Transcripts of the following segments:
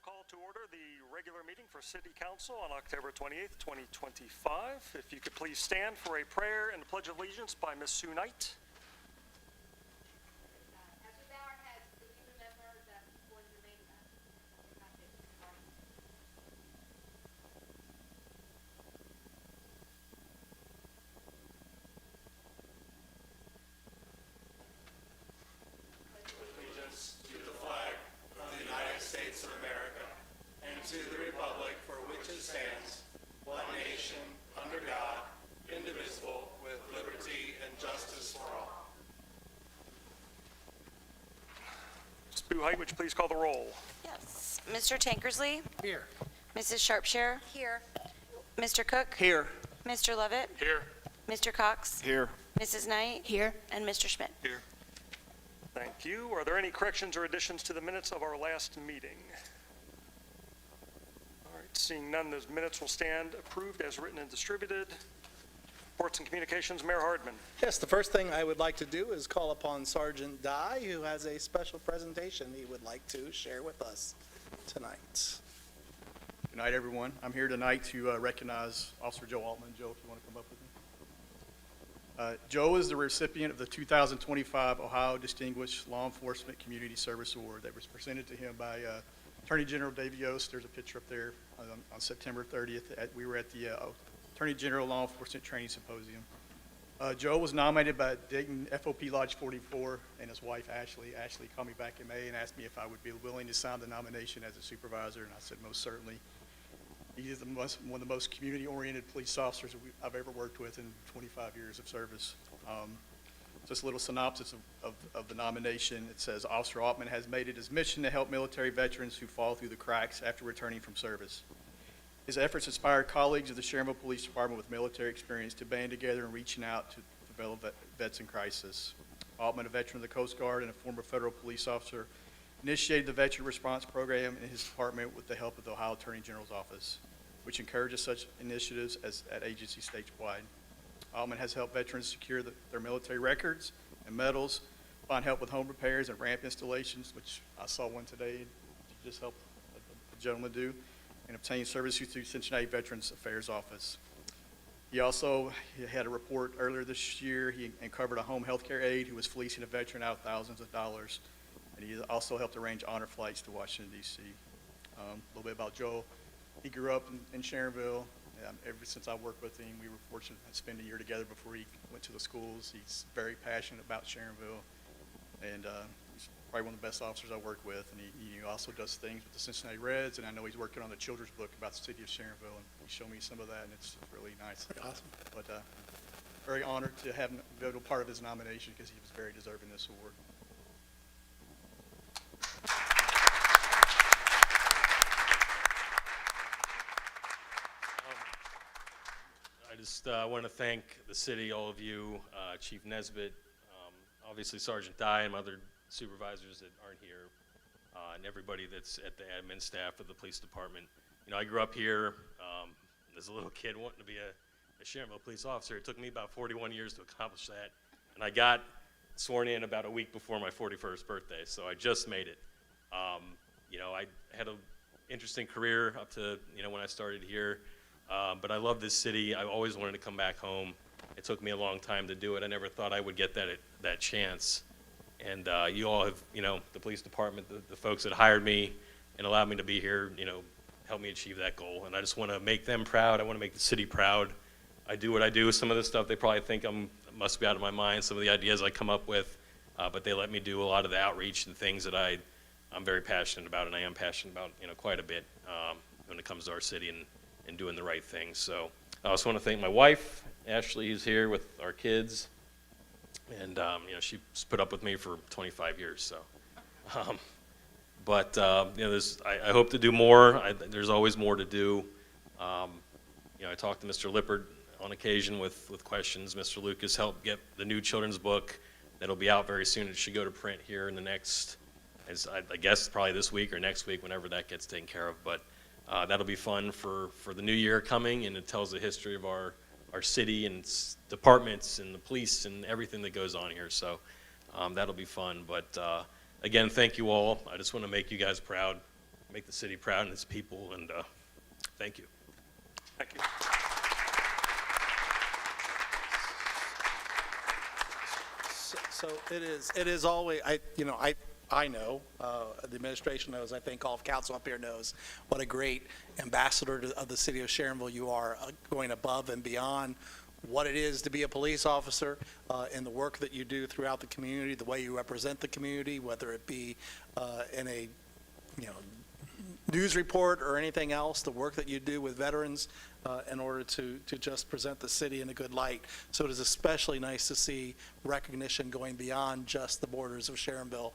call to order the regular meeting for City Council on October 28th, 2025. If you could please stand for a prayer and a pledge of allegiance by Ms. Sue Knight. As we bow our heads, do we remember that one remains us? Allegiance to the flag of the United States of America and to the republic for which it stands, one nation, under God, indivisible, with liberty and justice for all. Ms. Buhite, would you please call the roll? Yes. Mr. Tankersley? Here. Mrs. Sharpshire? Here. Mr. Cook? Here. Mr. Levitt? Here. Mr. Cox? Here. Mrs. Knight? Here. And Mr. Schmidt? Here. Thank you. Are there any corrections or additions to the minutes of our last meeting? All right, seeing none, those minutes will stand approved as written and distributed. Reports and communications, Mayor Hardman. Yes, the first thing I would like to do is call upon Sergeant Dye, who has a special presentation he would like to share with us tonight. Good night, everyone. I'm here tonight to recognize Officer Joe Altman. Joe, if you want to come up with me. Joe is the recipient of the 2025 Ohio Distinguished Law Enforcement Community Service Award that was presented to him by Attorney General Davey Yost. There's a picture up there on September 30th. We were at the Attorney General Law Enforcement Training Symposium. Joe was nominated by Dayton FOP Lodge 44 and his wife Ashley. Ashley called me back in May and asked me if I would be willing to sign the nomination as a supervisor, and I said most certainly. He is one of the most community-oriented police officers I've ever worked with in 25 years of service. Just a little synopsis of the nomination. It says, Officer Altman has made it his mission to help military veterans who fall through the cracks after returning from service. His efforts inspired colleagues of the Sharonville Police Department with military experience to band together and reaching out to develop vets in crisis. Altman, a veteran of the Coast Guard and a former federal police officer, initiated the Veteran Response Program in his department with the help of the Ohio Attorney General's office, which encourages such initiatives at agencies statewide. Altman has helped veterans secure their military records and medals, find help with home repairs and ramp installations, which I saw one today, just helped a gentleman do, and obtain services through Cincinnati Veterans Affairs Office. He also had a report earlier this year. He uncovered a home health care aide who was fleecing a veteran out of thousands of dollars. And he also helped arrange honor flights to Washington, D.C. A little bit about Joe. He grew up in Sharonville. Ever since I worked with him, we were fortunate to spend a year together before he went to the schools. He's very passionate about Sharonville, and he's probably one of the best officers I work with. And he also does things with the Cincinnati Reds, and I know he's working on the children's book about the city of Sharonville, and he showed me some of that, and it's really nice. Awesome. But very honored to have been a part of his nomination because he was very deserving of this award. I just want to thank the city, all of you, Chief Nesbitt, obviously Sergeant Dye and other supervisors that aren't here, and everybody that's at the admin staff of the police department. You know, I grew up here as a little kid wanting to be a Sharonville police officer. It took me about 41 years to accomplish that, and I got sworn in about a week before my 41st birthday, so I just made it. You know, I had an interesting career up to, you know, when I started here. But I love this city. I always wanted to come back home. It took me a long time to do it. I never thought I would get that chance. And you all have, you know, the police department, the folks that hired me and allowed me to be here, you know, helped me achieve that goal. And I just want to make them proud. I want to make the city proud. I do what I do. Some of the stuff they probably think must be out of my mind, some of the ideas I come up with, but they let me do a lot of the outreach and things that I'm very passionate about, and I am passionate about, you know, quite a bit when it comes to our city and doing the right things. So I also want to thank my wife, Ashley, who's here with our kids, and you know, she's put up with me for 25 years. So, you know, I hope to do more. There's always more to do. You know, I talked to Mr. Lippert on occasion with questions. Mr. Lucas helped get the new children's book that'll be out very soon. It should go to print here in the next, I guess probably this week or next week, whenever that gets taken care of. But that'll be fun for the new year coming, and it tells the history of our city and departments and the police and everything that goes on here. So that'll be fun. But again, thank you all. I just want to make you guys proud, make the city proud and its people, and thank you. Thank you. So it is always, I know, the administration knows, I think all of council up here knows what a great ambassador of the city of Sharonville you are, going above and beyond what it is to be a police officer, in the work that you do throughout the community, the way you represent the community, whether it be in a, news report or anything else, the work that you do with veterans in order to just present the city in a good light. So it is especially nice to see recognition going beyond just the borders of Sharonville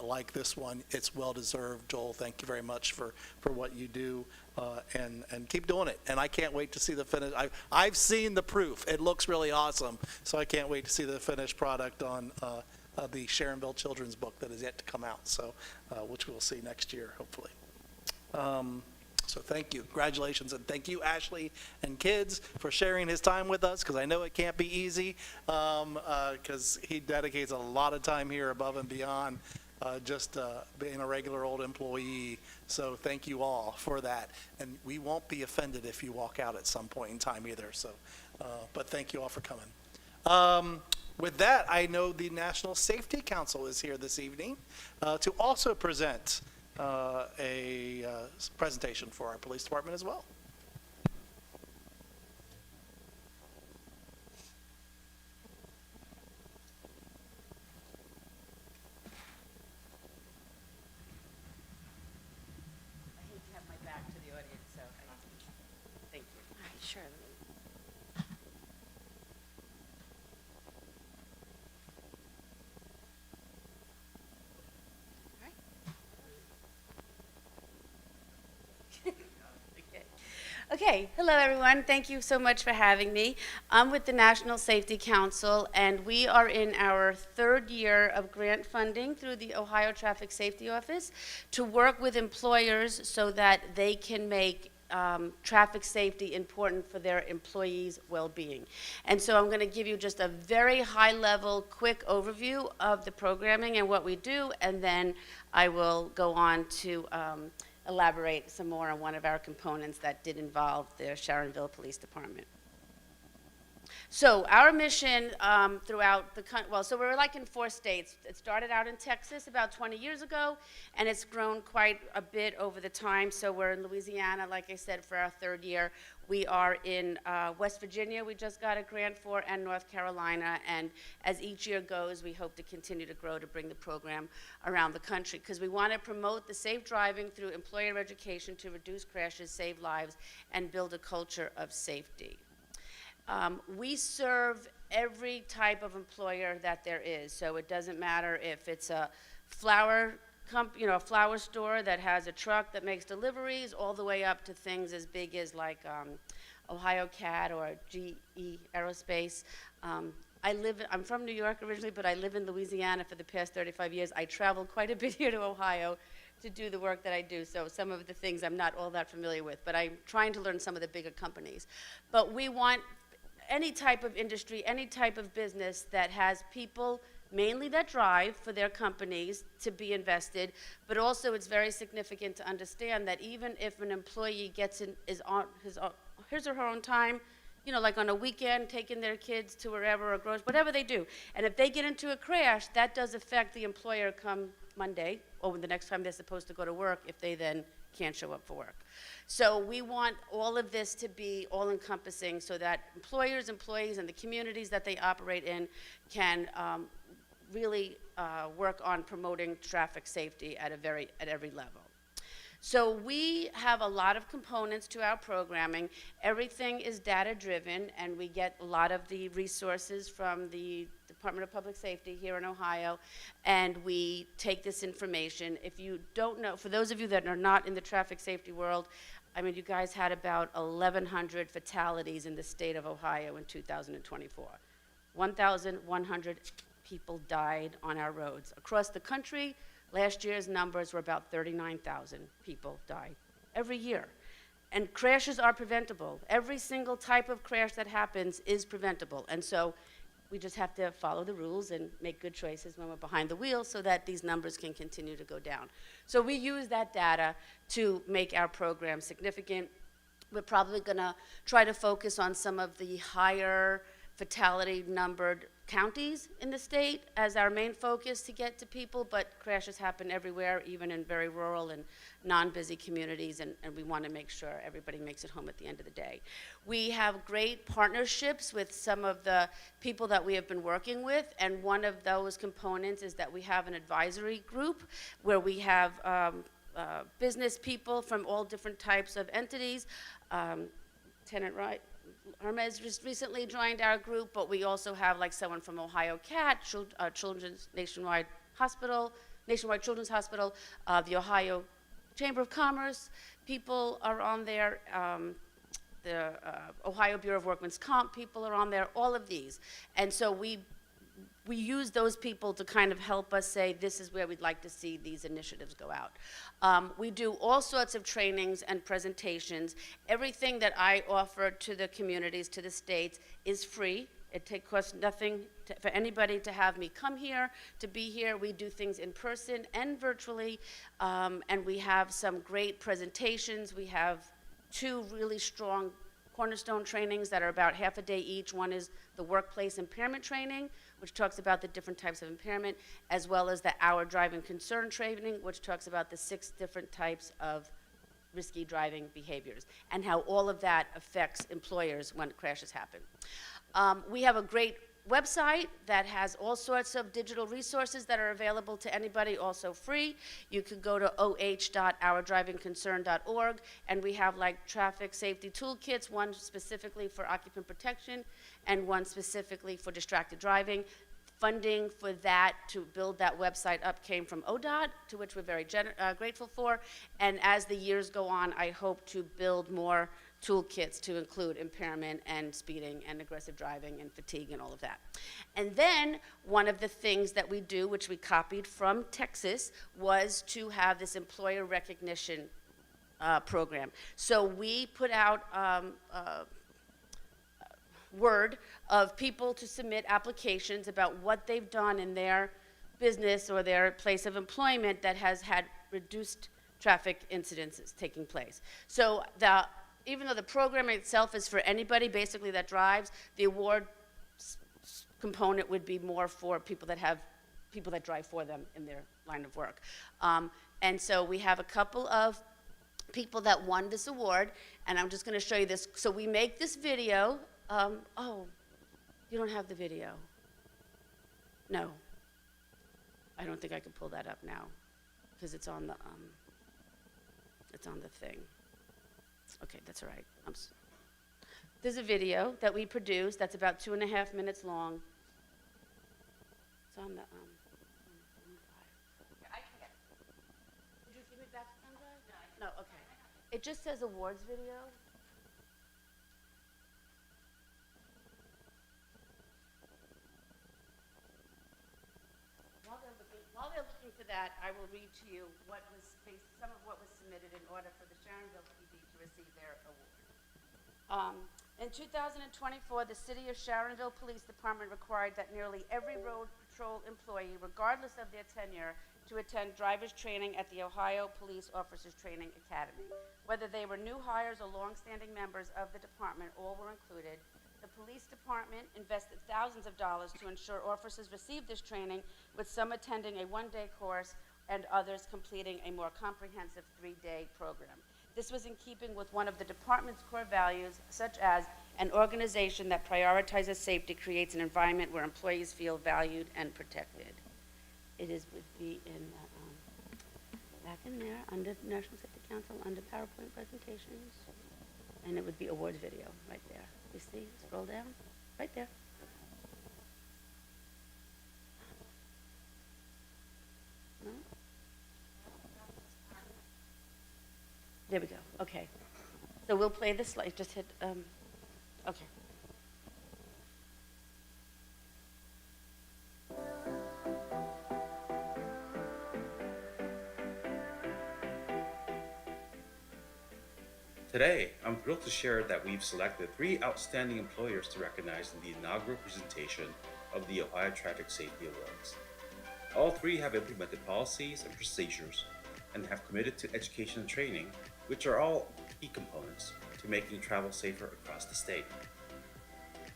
like this one. It's well-deserved. Joel, thank you very much for what you do, and keep doing it. And I can't wait to see the finish. I've seen the proof. It looks really awesome, so I can't wait to see the finished product on the Sharonville children's book that is yet to come out, so which we'll see next year, hopefully. So thank you, congratulations, and thank you, Ashley and kids, for sharing his time with us, because I know it can't be easy, because he dedicates a lot of time here above and beyond just being a regular old employee. So thank you all for that, and we won't be offended if you walk out at some point in time either. So, but thank you all for coming. With that, I know the National Safety Council is here this evening to also present a presentation for our police department as well. I hate to have my back to the audience, so thank you. All right, sure. Okay, hello everyone. Thank you so much for having me. I'm with the National Safety Council, and we are in our third year of grant funding through the Ohio Traffic Safety Office to work with employers so that they can make traffic safety important for their employees' well-being. And so I'm going to give you just a very high-level, quick overview of the programming and what we do, and then I will go on to elaborate some more on one of our components that did involve the Sharonville Police Department. So our mission throughout the country, so we're like in 4 states. It started out in Texas about 20 years ago, and it's grown quite a bit over the time. So we're in Louisiana, like I said, for our third year. We are in West Virginia, we just got a grant for, and North Carolina. And as each year goes, we hope to continue to grow to bring the program around the country, because we want to promote the safe driving through employer education to reduce crashes, save lives, and build a culture of safety. We serve every type of employer that there is, so it doesn't matter if it's a flower a flower store that has a truck that makes deliveries, all the way up to things as big as like Ohio CAD or GE Aerospace. I'm from New York originally, but I live in Louisiana for the past 35 years. I travel quite a bit here to Ohio to do the work that I do, so some of the things I'm not all that familiar with, but I'm trying to learn some of the bigger companies. But we want any type of industry, any type of business that has people mainly that drive for their companies to be invested, but also it's very significant to understand that even if an employee is on his or her own time, like on a weekend, taking their kids to wherever or grocery, whatever they do, and if they get into a crash, that does affect the employer come Monday or the next time they're supposed to go to work if they then can't show up for work. So we want all of this to be all-encompassing so that employers, employees, and the communities that they operate in can really work on promoting traffic safety at every level. So we have a lot of components to our programming. Everything is data-driven, and we get a lot of the resources from the Department of Public Safety here in Ohio, and we take this information. If you don't know, for those of you that are not in the traffic safety world, you guys had about 1,100 fatalities in the state of Ohio in 2024. 1,100 people died on our roads. Across the country, last year's numbers were about 39,000 people died every year. And crashes are preventable. Every single type of crash that happens is preventable. And so We just have to follow the rules and make good choices when we're behind the wheel so that these numbers can continue to go down. So we use that data to make our program significant. We're probably going to try to focus on some of the higher fatality numbered counties in the state as our main focus to get to people, but crashes happen everywhere, even in very rural and non-busy communities, and we want to make sure everybody makes it home at the end of the day. We have great partnerships with some of the people that we have been working with, and one of those components is that we have an advisory group where we have business people from all different types of entities. Tenant Right, Hermes just recently joined our group, but we also have like someone from Ohio CAT, Children's Nationwide Children's Hospital, the Ohio Chamber of Commerce, people are on there, the Ohio Bureau of Workmen's Comp people are on there, all of these. And so we use those people to kind of help us say, this is where we'd like to see these initiatives go out. We do all sorts of trainings and presentations. Everything that I offer to the communities, to the states, is free. It costs nothing for anybody to have me come here, to be here. We do things in person and virtually, and we have some great presentations. We have 2 really strong cornerstone trainings that are about half a day each. One is the workplace impairment training, which talks about the different types of impairment, as well as the Our Driving Concern training, which talks about the 6 different types of risky driving behaviors and how all of that affects employers when crashes happen. We have a great website that has all sorts of digital resources that are available to anybody, also free. You could go to oh.ourdrivingconcern.org, and we have like traffic safety toolkits, one specifically for occupant protection and one specifically for distracted driving. Funding for that, to build that website up, came from ODOT, to which we're very grateful for. And as the years go on, I hope to build more toolkits to include impairment and speeding and aggressive driving and fatigue and all of that. And then one of the things that we do, which we copied from Texas, was to have this employer recognition program. So we put out word of people to submit applications about what they've done in their business or their place of employment that has had reduced traffic incidences taking place. So even though the program itself is for anybody basically that drives, the award component would be more for people that drive for them in their line of work. And so we have a couple of people that won this award, and I'm just going to show you this. So we make this video. Oh, you don't have the video. No. I don't think I can pull that up now because it's on the thing. Okay, that's all right. There's a video that we produced that's about 2.5 minutes long. It's on the drive. Yeah, I can get it. Did you give me back the thumb drive? No, okay. It just says awards video. While they're looking for that, I will read to you some of what was submitted in order for the Sharonville TV to receive their award. In 2024, the City of Sharonville Police Department required that nearly every road patrol employee, regardless of their tenure, to attend driver's training at the Ohio Police Officers Training Academy. Whether they were new hires or longstanding members of the department, all were included. The police department invested thousands of dollars to ensure officers received this training, with some attending a one-day course and others completing a more comprehensive 3-day program. This was in keeping with one of the department's core values, such as an organization that prioritizes safety creates an environment where employees feel valued and protected. Would be in back in there, under National Safety Council, under PowerPoint presentations, and it would be awards video right there. You see, scroll down, right there. No? There we go, okay. So we'll play this slide, just hit, okay. Today, I'm thrilled to share that we've selected 3 outstanding employers to recognize in the inaugural presentation of the Ohio Traffic Safety Awards. All three have implemented policies and procedures and have committed to education and training, which are all key components to making travel safer across the state.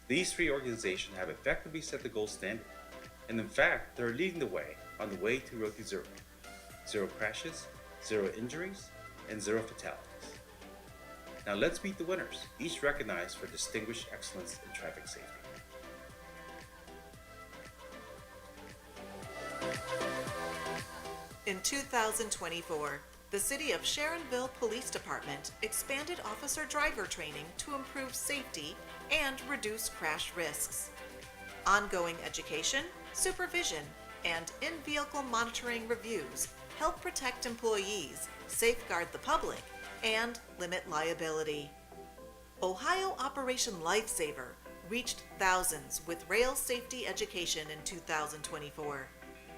These three organizations have effectively set the gold standard, and in fact, they're leading the way on the way to Road to Zero. Zero crashes, zero injuries, and zero fatalities. Now let's meet the winners, each recognized for distinguished excellence in traffic safety. In 2024, the City of Sharonville Police Department expanded officer-driver training to improve safety and reduce crash risks. Ongoing education, supervision, and in-vehicle monitoring reviews help protect employees, safeguard the public, and limit liability. Ohio Operation Lifesaver reached thousands with rail safety education in 2024,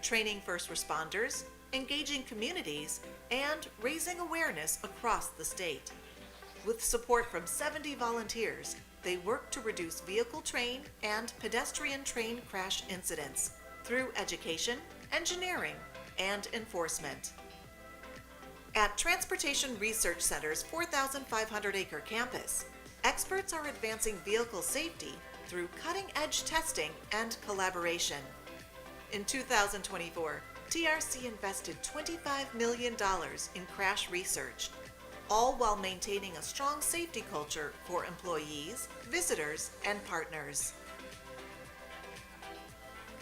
training first responders, engaging communities, and raising awareness across the state. With support from 70 volunteers, they work to reduce vehicle train and pedestrian train crash incidents through education, engineering, and enforcement. At Transportation Research Center's 4,500-acre campus, experts are advancing vehicle safety through cutting-edge testing and collaboration. In 2024, TRC invested $25 million in crash research, all while maintaining a strong safety culture for employees, visitors, and partners.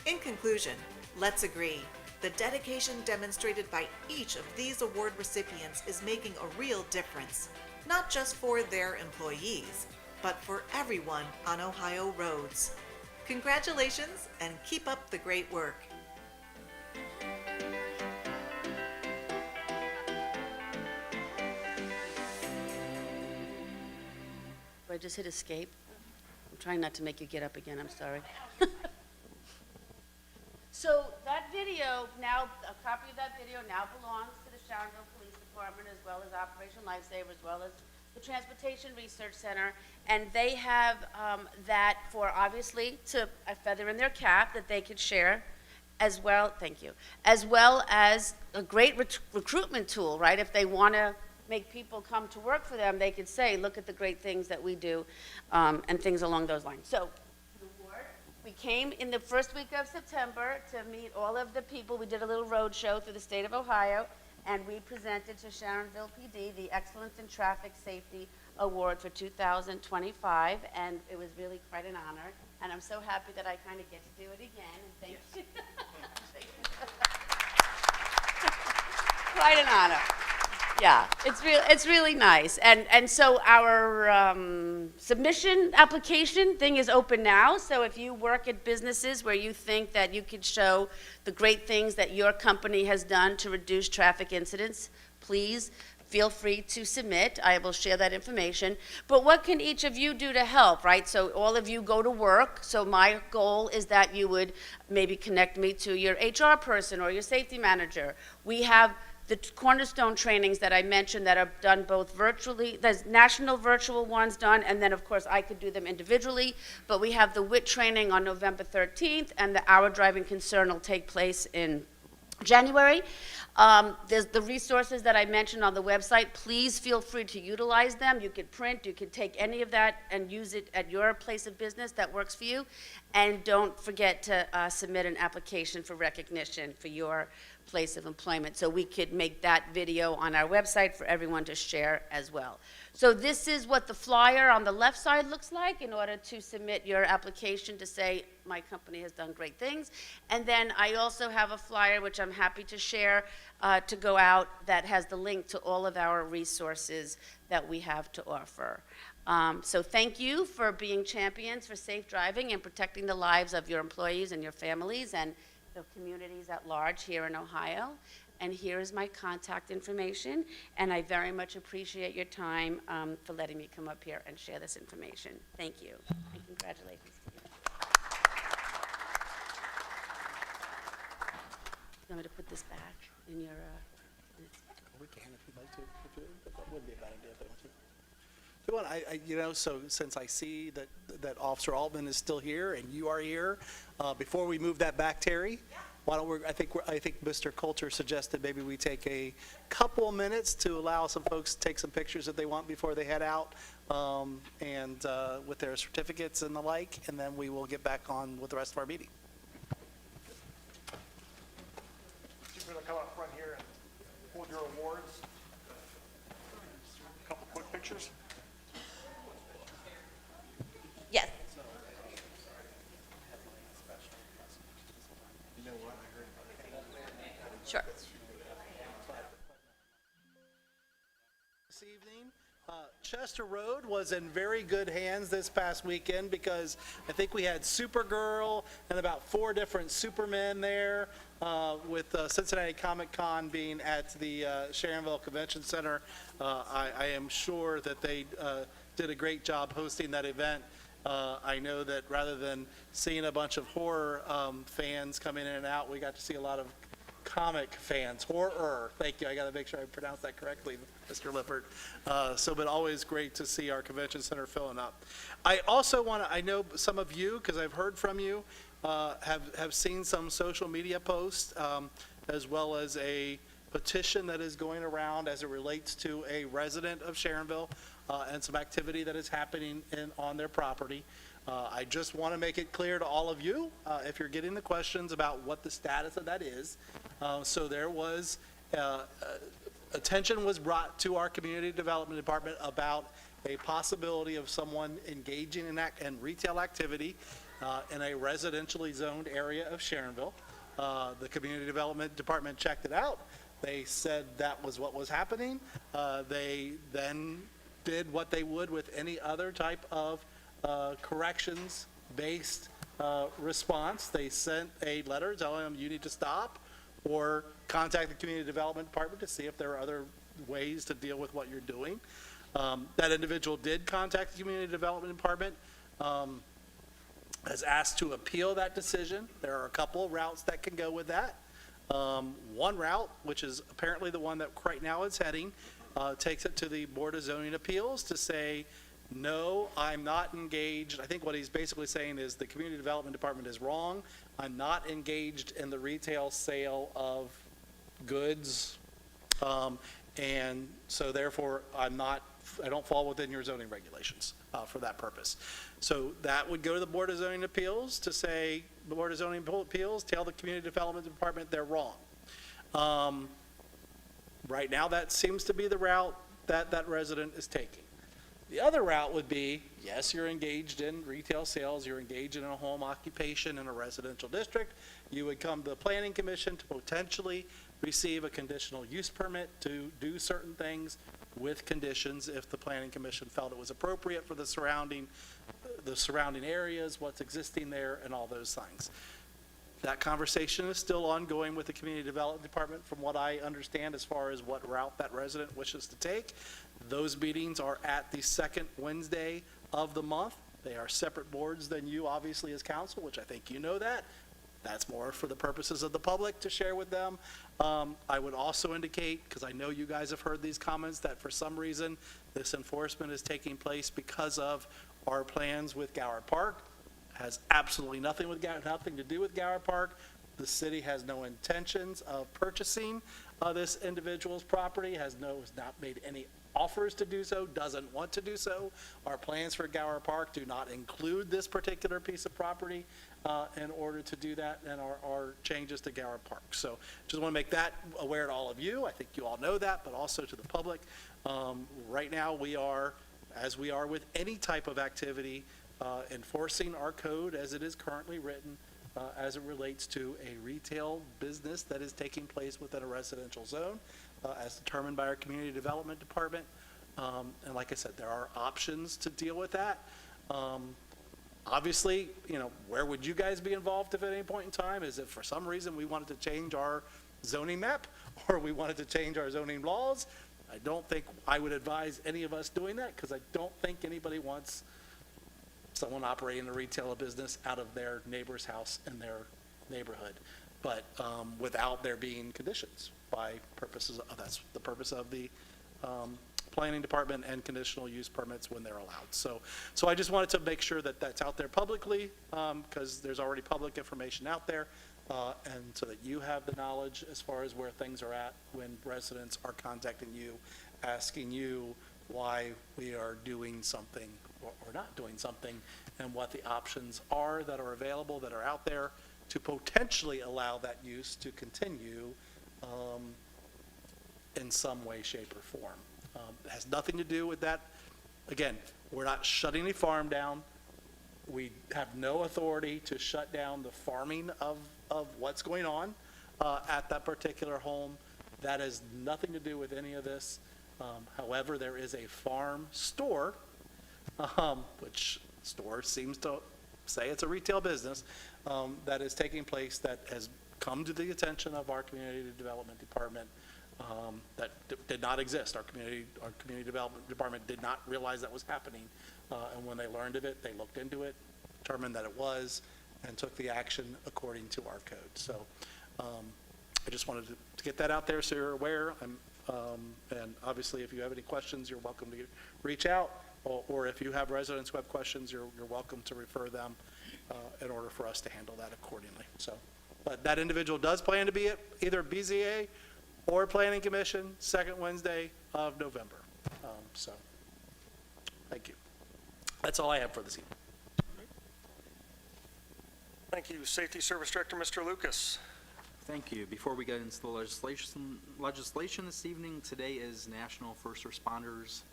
In conclusion, let's agree, the dedication demonstrated by each of these award recipients is making a real difference, not just for their employees, but for everyone on Ohio roads. Congratulations and keep up the great work. Do I just hit escape? I'm trying not to make you get up again, I'm sorry. So that video, now, a copy of that video now belongs to the Sharonville Police Department, as well as Operation Lifesaver, as well as the Transportation Research Center. And they have that for, obviously, to a feather in their cap that they could share as well, thank you, as well as a great recruitment tool, right? If they want to make people come to work for them, they could say, look at the great things that we do, and things along those lines. So, we came in the first week of September to meet all of the people. We did a little road show through the state of Ohio, and we presented to Sharonville PD the Excellence in Traffic Safety Award for 2025, and it was really quite an honor. And I'm so happy that I kind of get to do it again, and thank you. Quite an honor. Yeah, it's really nice. And so our submission application thing is open now. So if you work at businesses where you think that you could show the great things that your company has done to reduce traffic incidents, please feel free to submit. I will share that information. But what can each of you do to help, right? So all of you go to work. So my goal is that you would maybe connect me to your HR person or your safety manager. We have the cornerstone trainings that I mentioned that are done both virtually, there's national virtual ones done, and then of course I could do them individually, but we have the WIT training on November 13th, and the Our Driving Concern will take place in January. There's the resources that I mentioned on the website. Please feel free to utilize them. You could print, you could take any of that and use it at your place of business that works for you. And don't forget to submit an application for recognition for your place of employment. So we could make that video on our website for everyone to share as well. So this is what the flyer on the left side looks like in order to submit your application to say, my company has done great things. And then I also have a flyer, which I'm happy to share, to go out that has the link to all of our resources that we have to offer. So thank you for being champions for safe driving and protecting the lives of your employees and your families and the communities at large here in Ohio. And here is my contact information, and I very much appreciate your time for letting me come up here and share this information. Thank you, and congratulations to you. You want me to put this back in your, We can if you'd like to. That wouldn't be a bad idea if they want to. So since I see that Officer Altman is still here and you are here, before we move that back, Terry, why don't I think Mr. Coulter suggested maybe we take a couple of minutes to allow some folks to take some pictures if they want before they head out, and with their certificates and the like, and then we will get back on with the rest of our meeting. You're going to come up front here and hold your awards. A couple quick pictures. Yes. Sure. This evening, Chester Road was in very good hands this past weekend because I think we had Supergirl and about 4 different Supermen there, with Cincinnati Comic Con being at the Sharonville Convention Center. I am sure that they did a great job hosting that event. I know that rather than seeing a bunch of horror fans coming in and out, we got to see a lot of comic fans, horror. Thank you. I got to make sure I pronounce that correctly, Mr. Lippert. But always great to see our convention center filling up. I also I know some of you, because I've heard from you, have seen some social media posts, as well as a petition that is going around as it relates to a resident of Sharonville, and some activity that is happening on their property. I just want to make it clear to all of you, if you're getting the questions about what the status of that is. So there was, attention was brought to our community development department about a possibility of someone engaging in retail activity in a residentially zoned area of Sharonville. The community development department checked it out. They said that was what was happening. They then did what they would with any other type of corrections-based response. They sent a letter telling them you need to stop or contact the community development department to see if there are other ways to deal with what you're doing. That individual did contact the community development department, has asked to appeal that decision. There are a couple of routes that can go with that. One route, which is apparently the one that right now is heading, takes it to the Board of Zoning Appeals to say, no, I'm not engaged. I think what he's basically saying is the community development department is wrong. I'm not engaged in the retail sale of goods. And so therefore, I don't fall within your zoning regulations for that purpose. So that would go to the Board of Zoning Appeals to say, the Board of Zoning Appeals, tell the community development department they're wrong. Right now, that seems to be the route that that resident is taking. The other route would be, yes, you're engaged in retail sales, you're engaged in a home occupation in a residential district. You would come to the Planning Commission to potentially receive a conditional use permit to do certain things with conditions if the Planning Commission felt it was appropriate for the surrounding areas, what's existing there, and all those things. That conversation is still ongoing with the Community Development Department from what I understand as far as what route that resident wishes to take. Those meetings are at the second Wednesday of the month. They are separate boards than you, obviously, as council, which I think you know that. That's more for the purposes of the public to share with them. I would also indicate, because I know you guys have heard these comments, that for some reason this enforcement is taking place because of our plans with Gower Park. Has absolutely nothing to do with Gower Park. The city has no intentions of purchasing this individual's property, has not made any offers to do so, doesn't want to do so. Our plans for Gower Park do not include this particular piece of property in order to do that, and our changes to Gower Park. So just want to make that aware to all of you. I think you all know that, but also to the public. Right now we are, as we are with any type of activity, enforcing our code as it is currently written as it relates to a retail business that is taking place within a residential zone as determined by our community development department. And like I said, there are options to deal with that. Obviously, where would you guys be involved if at any point in time? Is if for some reason we wanted to change our zoning map or we wanted to change our zoning laws? I don't think I would advise any of us doing that because I don't think anybody wants someone operating a retail business out of their neighbor's house in their neighborhood, but without there being conditions by purposes of, that's the purpose of the planning department and conditional use permits when they're allowed. So I just wanted to make sure that that's out there publicly, because there's already public information out there, and so that you have the knowledge as far as where things are at when residents are contacting you, asking you why we are doing something or not doing something, and what the options are that are available, that are out there, to potentially allow that use to continue in some way, shape, or form. It has nothing to do with that. Again, we're not shutting any farm down. We have no authority to shut down the farming of what's going on at that particular home. That has nothing to do with any of this. However, there is a farm store, which store seems to say it's a retail business, that is taking place, that has come to the attention of our community development department, that did not exist. Our community development department did not realize that was happening. And when they learned of it, they looked into it, determined that it was, and took the action according to our code. So I just wanted to get that out there so you're aware. And obviously, if you have any questions, you're welcome to reach out. Or if you have residents who have questions, you're welcome to refer them in order for us to handle that accordingly. So, but that individual does plan to be at either BZA or Planning Commission, second Wednesday of November. So, thank you. That's all I have for this evening. Thank you. Safety Service Director, Mr. Lucas. Thank you. Before we get into the legislation this evening, today is National First Responders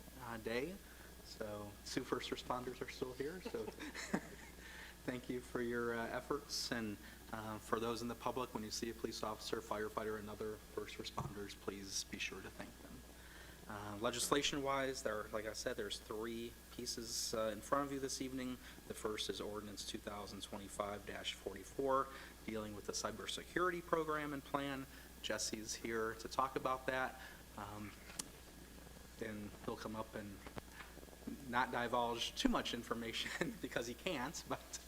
Day. So, Sioux first responders are still here. So, thank you for your efforts. And for those in the public, when you see a police officer, firefighter, and other first responders, please be sure to thank them. Legislation-wise, like I said, there's three pieces in front of you this evening. The first is Ordinance 2025-44, dealing with the cybersecurity program and plan. Jesse's here to talk about that. And he'll come up and not divulge too much information because he can't, but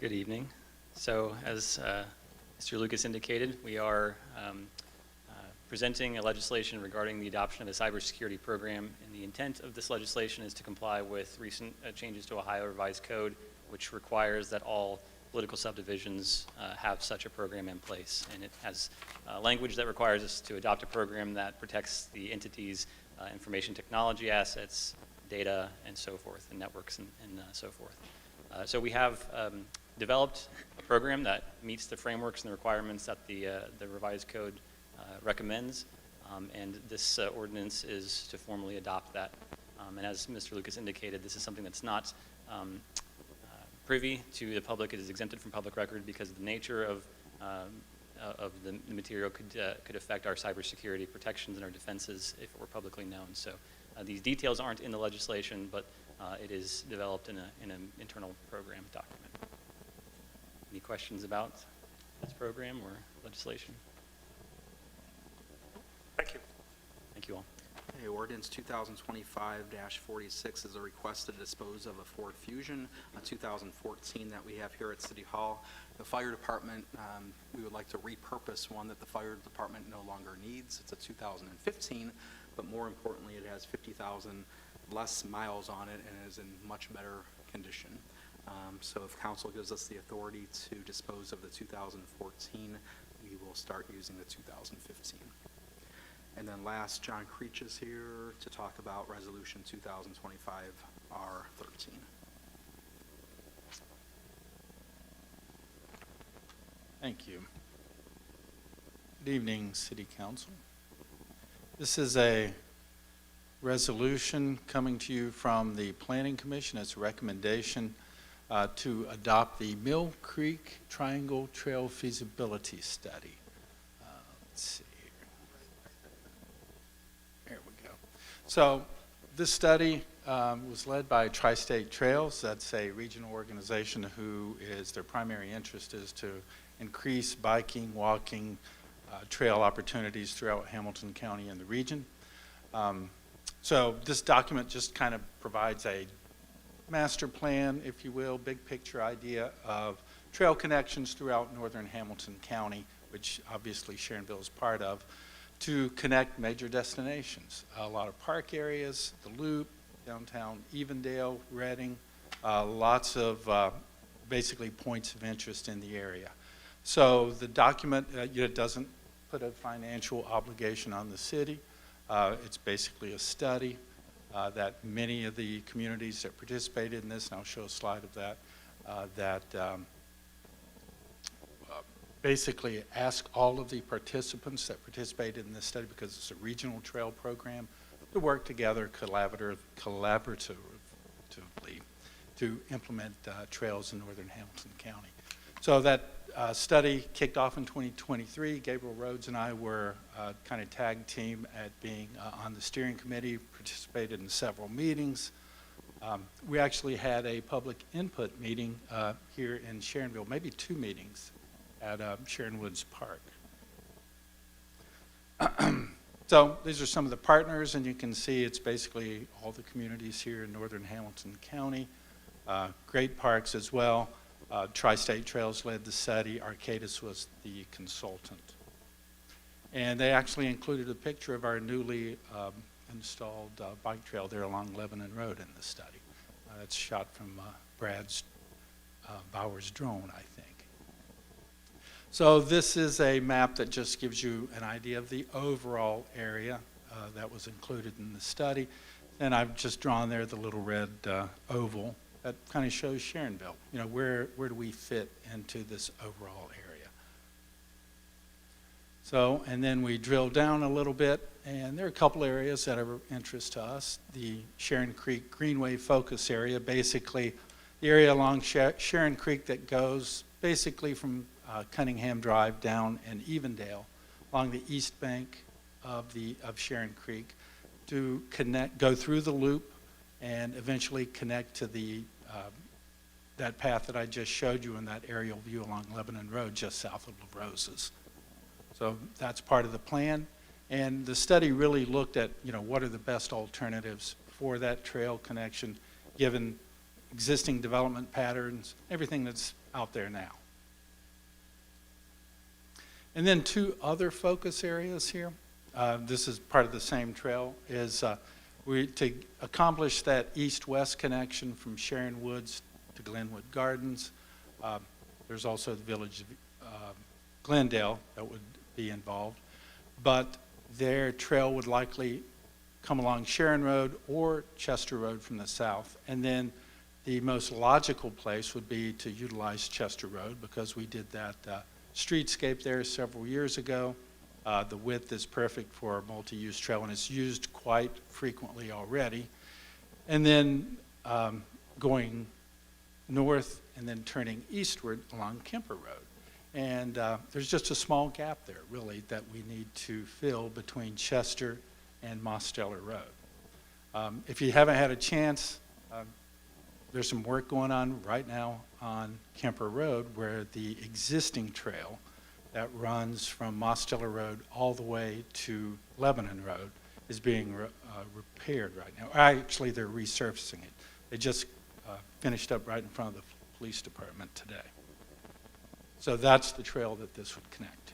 Good evening. So as Mr. Lucas indicated, we are presenting a legislation regarding the adoption of a cybersecurity program, and the intent of this legislation is to comply with recent changes to Ohio Revised Code, which requires that all political subdivisions have such a program in place. And it has language that requires us to adopt a program that protects the entity's information technology assets, data, and so forth, and networks and so forth. So we have developed a program that meets the frameworks and the requirements that the revised code recommends, and this ordinance is to formally adopt that. And as Mr. Lucas indicated, this is something that's not privy to the public. It is exempted from public record because of the nature of the material could affect our cybersecurity protections and our defenses if it were publicly known. So these details aren't in the legislation, but it is developed in an internal program document. Any questions about this program or legislation? Thank you. Thank you all. Okay, Ordinance 2025-46 is a request to dispose of a Ford Fusion, a 2014 that we have here at City Hall. The fire department, we would like to repurpose one that the fire department no longer needs. It's a 2015, but more importantly, it has 50,000 less miles on it and is in much better condition. So if council gives us the authority to dispose of the 2014, we will start using the 2015. And then last, John Creech is here to talk about Resolution 2025-R13. Thank you. Good evening, City Council. This is a resolution coming to you from the Planning Commission. It's a recommendation to adopt the Mill Creek Triangle Trail Feasibility Study. Let's see here. There we go. So this study was led by Tri-State Trails. That's a regional organization who is, their primary interest is to increase biking, walking, trail opportunities throughout Hamilton County and the region. So this document just kind of provides a master plan, if you will, big picture idea of trail connections throughout northern Hamilton County which obviously Sharonville is part of, to connect major destinations. A lot of park areas, the Loop, downtown Evendale, Reading, lots of basically points of interest in the area. So the document doesn't put a financial obligation on the city. It's basically a study that many of the communities that participated in this, and I'll show a slide of that, basically ask all of the participants that participated in this study, because it's a regional trail program, to work together collaboratively to implement trails in northern Hamilton County. So that study kicked off in 2023. Gabriel Rhodes and I were kind of tag team at being on the steering committee, participated in several meetings. We actually had a public input meeting here in Sharonville, maybe 2 meetings at Sharon Woods Park. So these are some of the partners, and you can see it's basically all the communities here in northern Hamilton County. Great parks as well. Tri-State Trails led the study. Arcadis was the consultant. And they actually included a picture of our newly installed bike trail there along Lebanon Road in the study. That's shot from Brad's Bauer's drone, I think. So this is a map that just gives you an idea of the overall area that was included in the study. And I've just drawn there the little red oval that kind of shows Sharonville. You know, where do we fit into this overall area? So, and then we drill down a little bit, and there are a couple areas that are of interest to us. The Sharon Creek Greenway focus area, basically the area along Sharon Creek that goes basically from Cunningham Drive down in Evendale along the east bank of Sharon Creek to connect, go through the loop, and eventually connect to the that path that I just showed you in that aerial view along Lebanon Road just south of La Rosa's. So that's part of the plan. And the study really looked at, what are the best alternatives for that trail connection given existing development patterns, everything that's out there now. And then 2 other focus areas here. This is part of the same trail, is to accomplish that east-west connection from Sharon Woods to Glenwood Gardens. There's also the village of Glendale that would be involved. But their trail would likely come along Sharon Road or Chester Road from the south. And then the most logical place would be to utilize Chester Road, because we did that streetscape there several years ago. The width is perfect for a multi-use trail, and it's used quite frequently already. And then going north and then turning eastward along Kemper Road. And there's just a small gap there, really, that we need to fill between Chester and Mosteller Road. If you haven't had a chance, there's some work going on right now on Kemper Road, where the existing trail that runs from Mosteller Road all the way to Lebanon Road is being repaired right now. Actually, they're resurfacing it. They just finished up right in front of the police department today. So that's the trail that this would connect to.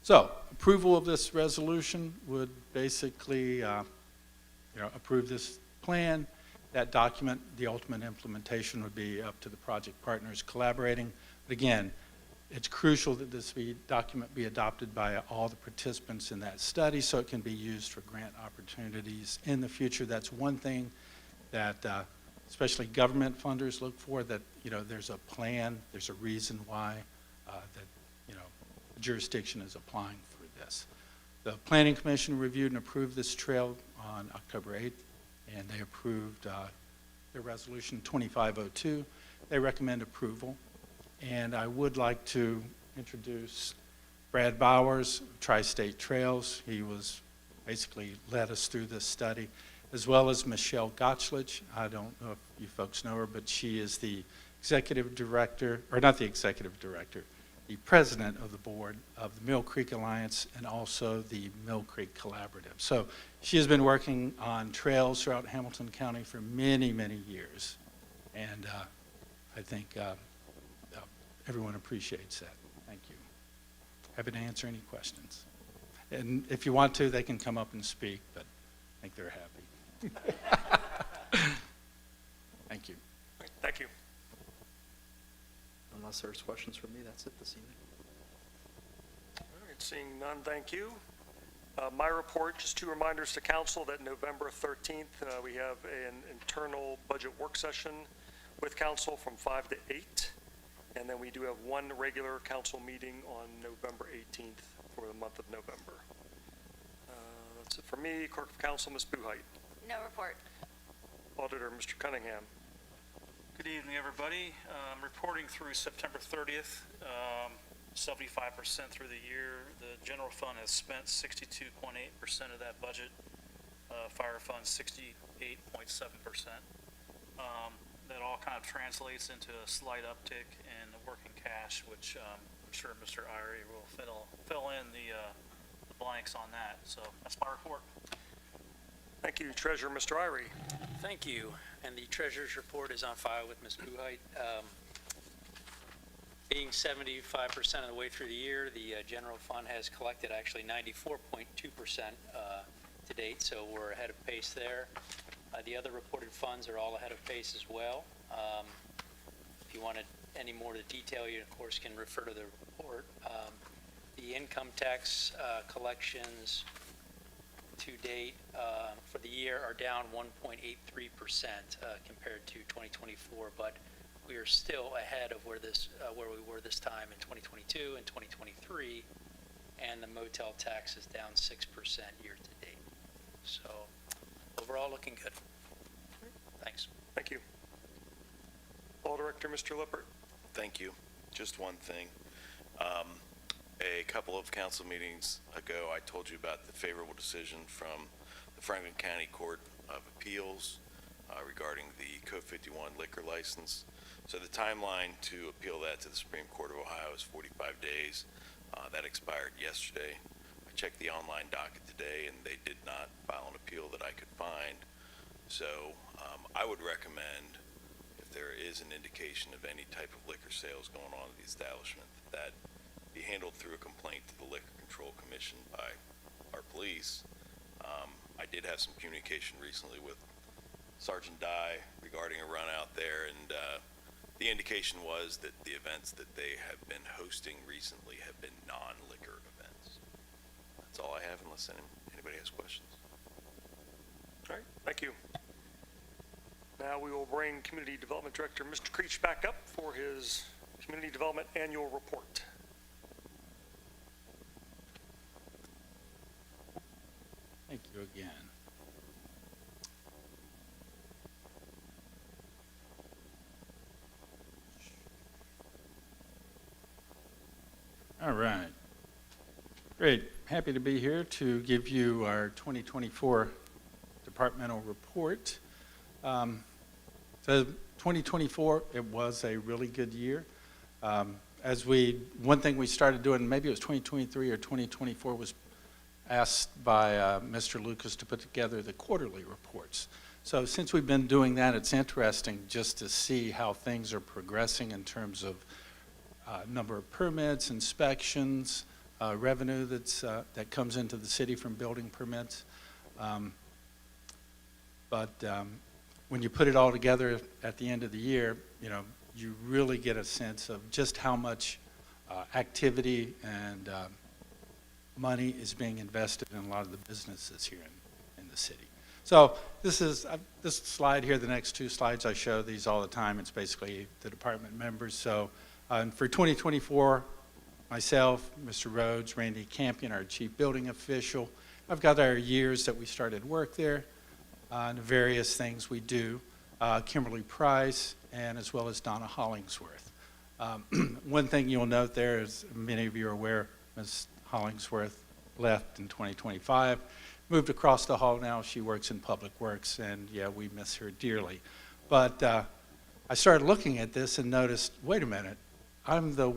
So approval of this resolution would basically approve this plan. That document, the ultimate implementation would be up to the project partners collaborating. But again, it's crucial that this document be adopted by all the participants in that study so it can be used for grant opportunities in the future. That's one thing that especially government funders look for, that there's a plan, there's a reason why that the jurisdiction is applying for this. The Planning Commission reviewed and approved this trail on October 8th, and they approved their resolution 2502. They recommend approval. And I would like to introduce Brad Bowers, Tri-State Trails. He was basically led us through this study, as well as Michelle Gotchlich. I don't know if you folks know her, but she is the executive director, or not the executive director, the president of the board of the Mill Creek Alliance and also the Mill Creek Collaborative. So she has been working on trails throughout Hamilton County for many, many years. And I think everyone appreciates that. Thank you. happy to answer any questions. And if you want to, they can come up and speak, but I think they're happy. Thank you. Thank you. Unless there's questions for me, that's it this evening. All right, seeing none, thank you. My report, just 2 reminders to council that November 13th, we have an internal budget work session with council from 5 to 8. And then we do have 1 regular council meeting on November 18th for the month of November. That's it for me. Clerk of Council, Ms. Buhite. No report. Auditor, Mr. Cunningham. Good evening, everybody. Reporting through September 30th, 75% through the year. The general fund has spent 62.8% of that budget. Fire fund 68.7%. That all kind of translates into a slight uptick in the working cash, which I'm sure Mr. Irie will fill in the blanks on that. So that's my report. Thank you. Treasurer, Mr. Irie. Thank you. And the treasurer's report is on file with Ms. Buhite. Being 75% of the way through the year, the general fund has collected actually 94.2% to date, so we're ahead of pace there. The other reported funds are all ahead of pace as well. If you wanted any more to detail, you of course can refer to the report. The income tax collections to date for the year are down 1.83% compared to 2024, but we are still ahead of where we were this time in 2022 and 2023, and the motel tax is down 6% year to date. So overall, looking good. Thanks. Thank you. Law Director, Mr. Lippert. Thank you. Just one thing. A couple of council meetings ago, I told you about the favorable decision from the Franklin County Court of Appeals regarding the Code 51 liquor license. So the timeline to appeal that to the Supreme Court of Ohio is 45 days. That expired yesterday. I checked the online docket today, and they did not file an appeal that I could find. So I would recommend, if there is an indication of any type of liquor sales going on at the establishment, that be handled through a complaint to the Liquor Control Commission by our police. I did have some communication recently with Sergeant Dye regarding a run out there, and the indication was that the events that they have been hosting recently have been non-liquor events. That's all I have, unless anybody has questions. All right, thank you. Now we will bring Community Development Director Mr. Creech back up for his Community Development Annual Report. Thank you again. All right. Great. Happy to be here to give you our 2024 departmental report. So 2024, it was a really good year. One thing we started doing, maybe it was 2023 or 2024, was asked by Mr. Lucas to put together the quarterly reports. So since we've been doing that, it's interesting just to see how things are progressing in terms of number of permits, inspections, revenue that comes into the city from building permits. When you put it all together at the end of the year, you really get a sense of just how much activity and money is being invested in a lot of the businesses here in the city. So this slide here, the next 2 slides, I show these all the time. It's basically the department members. So for 2024, myself, Mr. Rhodes, Randy Campion, our chief building official. I've got our years that we started work there and the various things we do. Kimberly Price, and as well as Donna Hollingsworth. One thing you'll note there is, many of you are aware, Ms. Hollingsworth left in 2025, moved across the hall now. She works in Public Works, and yeah, we miss her dearly. But I started looking at this and noticed, wait a minute, I'm the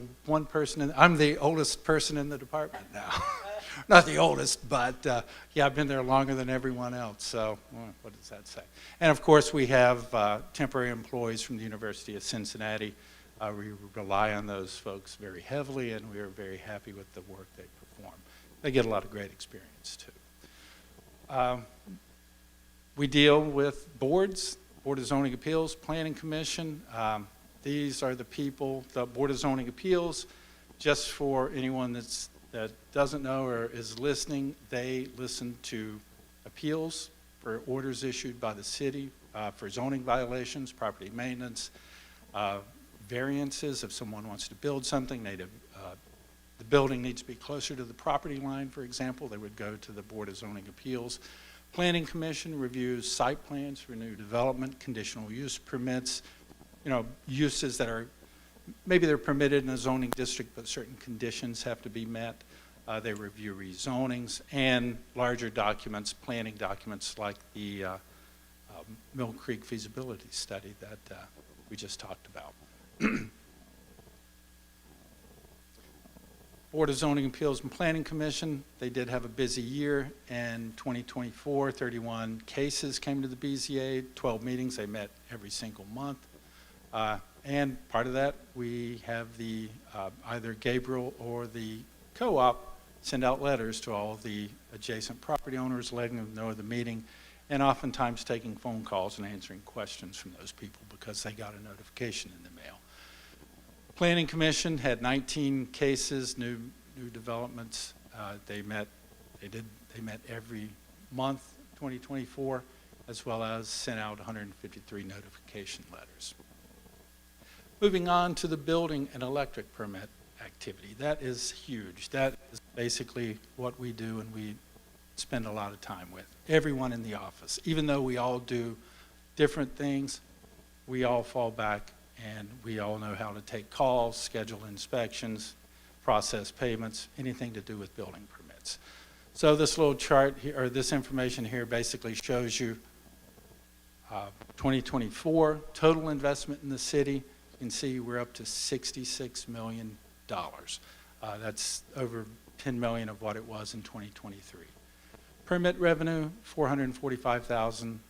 oldest person in the department now. Not the oldest, but yeah, I've been there longer than everyone else, so what does that say? And of course, we have temporary employees from the University of Cincinnati, We rely on those folks very heavily, and we are very happy with the work they perform. They get a lot of great experience, too. We deal with boards, Board of Zoning Appeals, Planning Commission. These are the people, the Board of Zoning Appeals, just for anyone that doesn't know or is listening, they listen to appeals for orders issued by the city for zoning violations, property maintenance, variances. If someone wants to build something, the building needs to be closer to the property line, for example, they would go to the Board of Zoning Appeals. Planning Commission reviews site plans for new development, conditional use permits, uses that are, maybe they're permitted in a zoning district, but certain conditions have to be met. They review rezonings and larger documents, planning documents like the Mill Creek feasibility study that we just talked about. Board of Zoning Appeals and Planning Commission, they did have a busy year. In 2024, 31 cases came to the BZA, 12 meetings. They met every single month. And part of that, we have the either Gabriel or the co-op send out letters to all of the adjacent property owners, letting them know of the meeting, and oftentimes taking phone calls and answering questions from those people because they got a notification in the mail. Planning Commission had 19 cases, new developments. They met every month, 2024, as well as sent out 153 notification letters. Moving on to the building and electric permit activity. That is huge. That is basically what we do and we spend a lot of time with. Everyone in the office, even though we all do different things, we all fall back and we all know how to take calls, schedule inspections, process payments, anything to do with building permits. So this little chart here, or this information here basically shows you 2024 total investment in the city. You can see we're up to $66 million. That's over 10 million of what it was in 2023. Permit revenue, 445,000.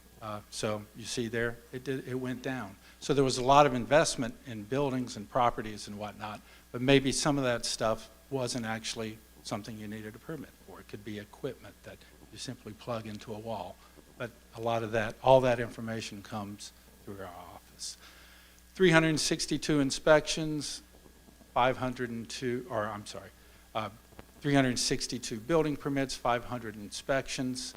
So you see there, it went down. So there was a lot of investment in buildings and properties and whatnot, but maybe some of that stuff wasn't actually something you needed a permit for. It could be equipment that you simply plug into a wall. But a lot of that, all that information comes through our office. 362 inspections, 362 building permits, 500 inspections,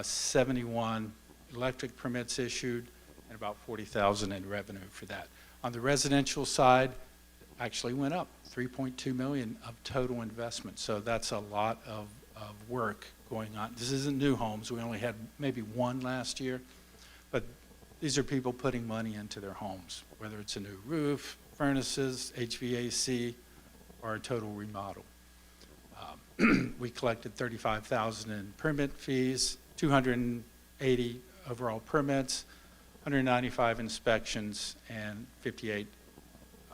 71 electric permits issued, and about 40,000 in revenue for that. On the residential side, actually went up, 3.2 million of total investment. So that's a lot of work going on. This isn't new homes. We only had maybe one last year, but these are people putting money into their homes, whether it's a new roof, furnaces, HVAC, or a total remodel. We collected 35,000 in permit fees, 280 overall permits, 195 inspections, and 58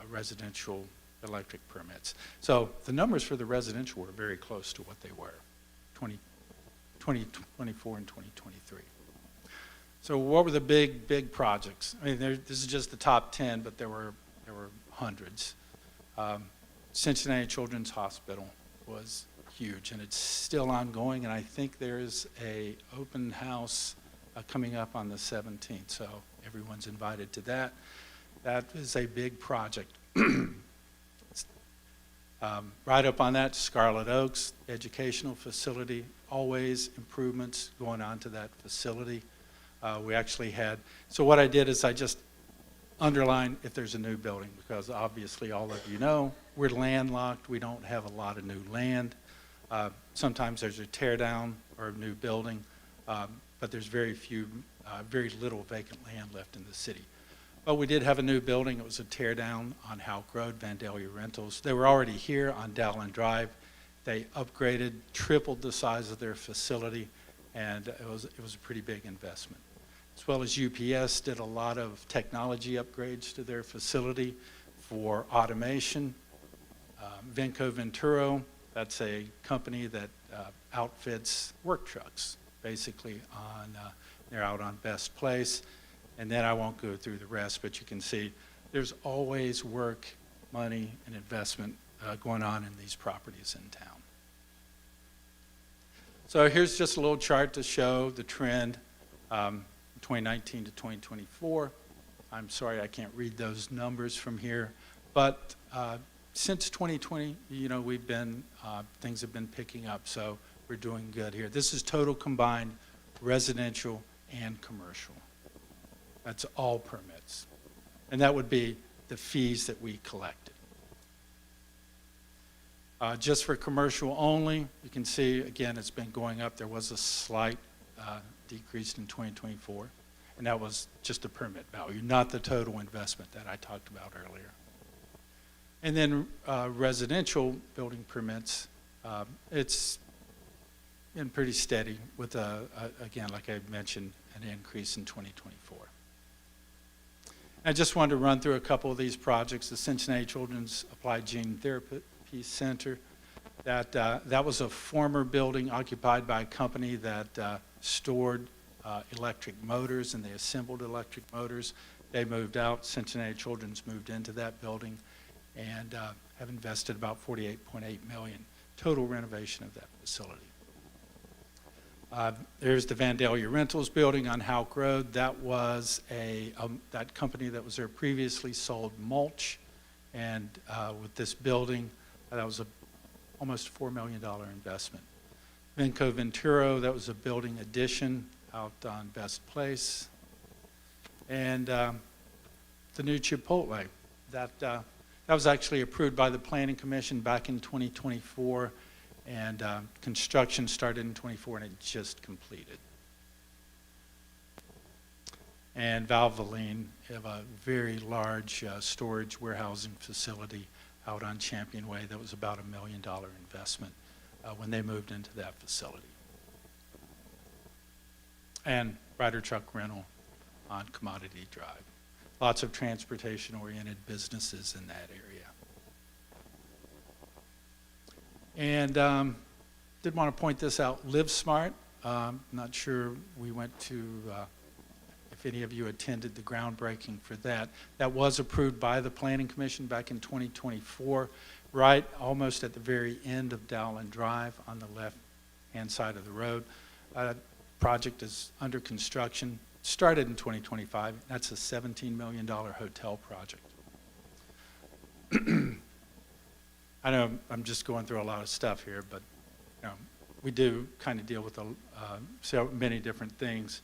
residential electric permits. So the numbers for the residential were very close to what they were, 2024 and 2023. So what were the big projects? I mean, this is just the top 10, but there were hundreds. Cincinnati Children's Hospital was huge, and it's still ongoing, and I think there's a open house coming up on the 17th, so everyone's invited to that. That is a big project. Right up on that, Scarlet Oaks educational facility, always improvements going on to that facility. We actually had, so what I did is I just underlined if there's a new building, because obviously all of you know, we're landlocked, we don't have a lot of new land. Sometimes there's a tear down or a new building, but there's very little vacant land left in the city. But we did have a new building. It was a tear down on Houck Road, Vandalia Rentals. They were already here on Dowland Drive. They upgraded, tripled the size of their facility, and it was a pretty big investment. As well as UPS did a lot of technology upgrades to their facility for automation. Venco Venturo, that's a company that outfits work trucks, basically they're out on Best Place. And then I won't go through the rest, but you can see there's always work, money, and investment going on in these properties in town. So here's just a little chart to show the trend 2019 to 2024. I'm sorry I can't read those numbers from here, but since 2020, you know, we've been, things have been picking up, so we're doing good here. This is total combined residential and commercial. That's all permits. And that would be the fees that we collected. Just for commercial only, you can see, again, it's been going up. There was a slight decrease in 2024, and that was just the permit value, not the total investment that I talked about earlier. And then residential building permits, it's been pretty steady with, again, like I mentioned, an increase in 2024. I just wanted to run through a couple of these projects. The Cincinnati Children's Applied Gene Therapy Center, that was a former building occupied by a company that stored electric motors, and they assembled electric motors. They moved out. Cincinnati Children's moved into that building and have invested about $48.8 million total renovation of that facility. There's the Vandalia Rentals building on Houck Road. That was that company that was there previously sold mulch, and with this building, that was almost $4 million investment. Venco Venturo, that was a building addition out on Best Place. And the new Chipotle, that was actually approved by the Planning Commission back in 2024, and construction started in 24 and it just completed. And Valvoline have a very large storage warehousing facility out on Champion Way. That was about $1 million investment when they moved into that facility. And Ryder Truck Rental on Commodity Drive. Lots of transportation-oriented businesses in that area. And did want to point this out, Live Smart. Not sure we went to, if any of you attended the groundbreaking for that. That was approved by the Planning Commission back in 2024, right almost at the very end of Dowland Drive on the left-hand side of the road. Project is under construction, started in 2025. That's a $17 million hotel project. I know I'm just going through a lot of stuff here, but you know, we do kind of deal with so many different things.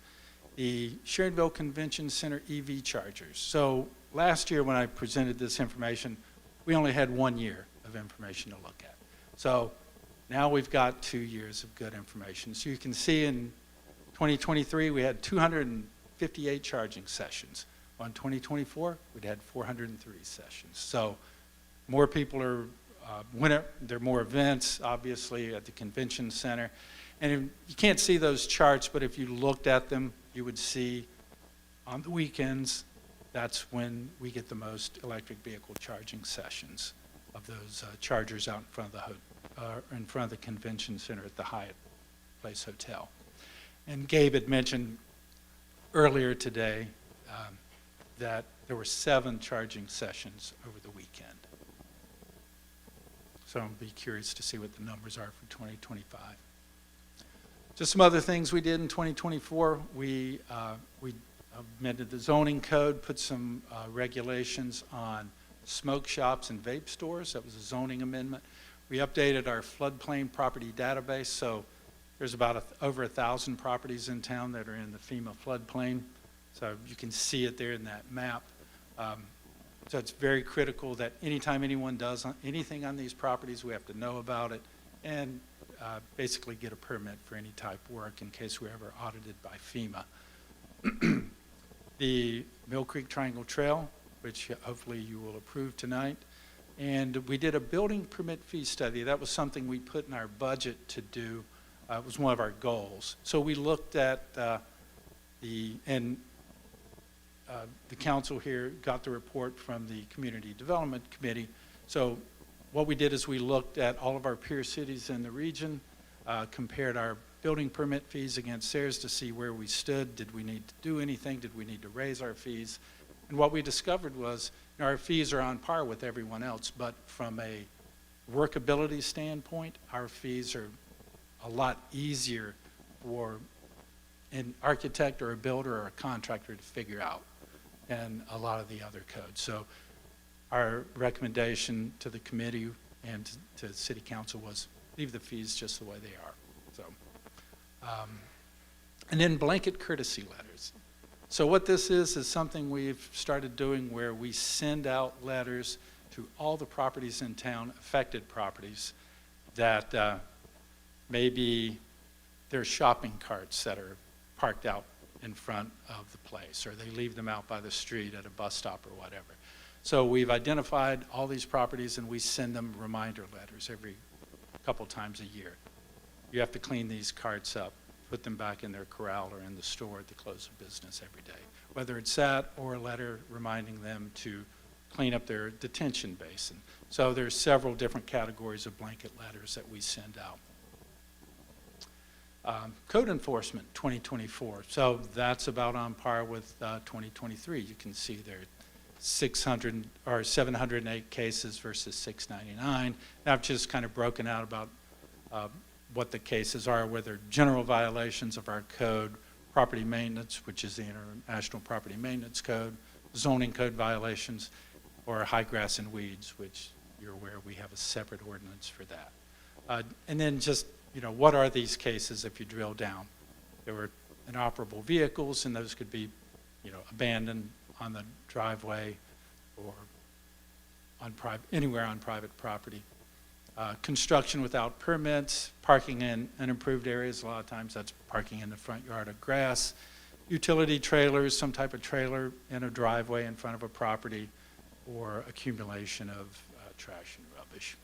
The Sharonville Convention Center EV chargers. So last year when I presented this information, we only had 1 year of information to look at. So now we've got 2 years of good information. So you can see in 2023 we had 258 charging sessions. On 2024 we'd had 403 sessions. So more people are, there are more events obviously at the convention center. And you can't see those charts, but if you looked at them, you would see on the weekends, that's when we get the most electric vehicle charging sessions of those chargers out in front of the convention center at the Hyatt Place Hotel. And Gabe had mentioned earlier today that there were 7 charging sessions over the weekend. So I'll be curious to see what the numbers are for 2025. Just some other things we did in 2024. We amended the zoning code, put some regulations on smoke shops and vape stores. That was a zoning amendment. We updated our floodplain property database. So there's about over 1,000 properties in town that are in the FEMA floodplain. So you can see it there in that map. So it's very critical that anytime anyone does anything on these properties, we have to know about it and basically get a permit for any type of work in case we're ever audited by FEMA. The Mill Creek Triangle Trail, which hopefully you will approve tonight. And we did a building permit fee study. That was something we put in our budget to do. It was one of our goals. So we looked at the council here got the report from the Community Development Committee. So what we did is we looked at all of our peer cities in the region, compared our building permit fees against theirs to see where we stood. Did we need to do anything? Did we need to raise our fees? And what we discovered was Our fees are on par with everyone else, but from a workability standpoint, our fees are a lot easier for an architect or a builder or a contractor to figure out than a lot of the other codes. So our recommendation to the committee and to city council was leave the fees just the way they are. So, and then blanket courtesy letters. So what this is something we've started doing where we send out letters to all the properties in town, affected properties, that maybe there's shopping carts that are parked out in front of the place, or they leave them out by the street at a bus stop or whatever. So we've identified all these properties and we send them reminder letters every couple times a year. You have to clean these carts up, put them back in their corral or in the store at the close of business every day. Whether it's that or a letter reminding them to clean up their detention basin. So there's several different categories of blanket letters that we send out. Code enforcement 2024. So that's about on par with 2023. You can see there 600 or 708 cases versus 699. I've just kind of broken out about what the cases are, whether general violations of our code, property maintenance, which is the International Property Maintenance Code, zoning code violations, or high grass and weeds, which you're aware we have a separate ordinance for that. And then just, what are these cases if you drill down? There were inoperable vehicles, and those could be, abandoned on the driveway or on anywhere on private property. Construction without permits, parking in unimproved areas, a lot of times that's parking in the front yard of grass, utility trailers, some type of trailer in a driveway in front of a property, or accumulation of trash and rubbish.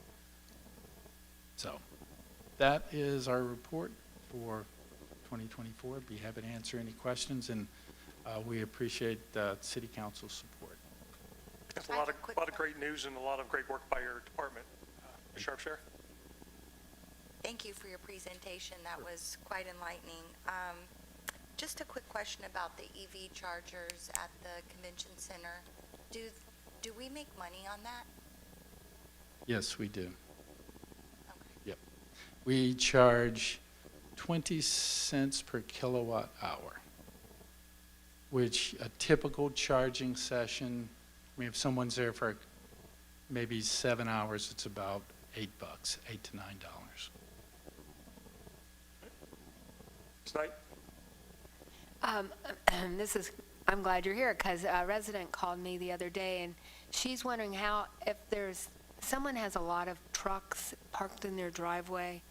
So that is our report for 2024. Be happy to answer any questions, and we appreciate City Council's support. That's a lot of great news and a lot of great work by your department. Sheriff? Thank you for your presentation. That was quite enlightening. Just a quick question about the EV chargers at the convention center. Do we make money on that? Yes, we do. Okay. Yep. We charge 20 cents per kilowatt hour, which a typical charging session, if someone's there for maybe 7 hours, it's about $8, $8 to $9. Tonight? I'm glad you're here, because a resident called me the other day, and she's wondering how, if someone has a lot of trucks parked in their driveway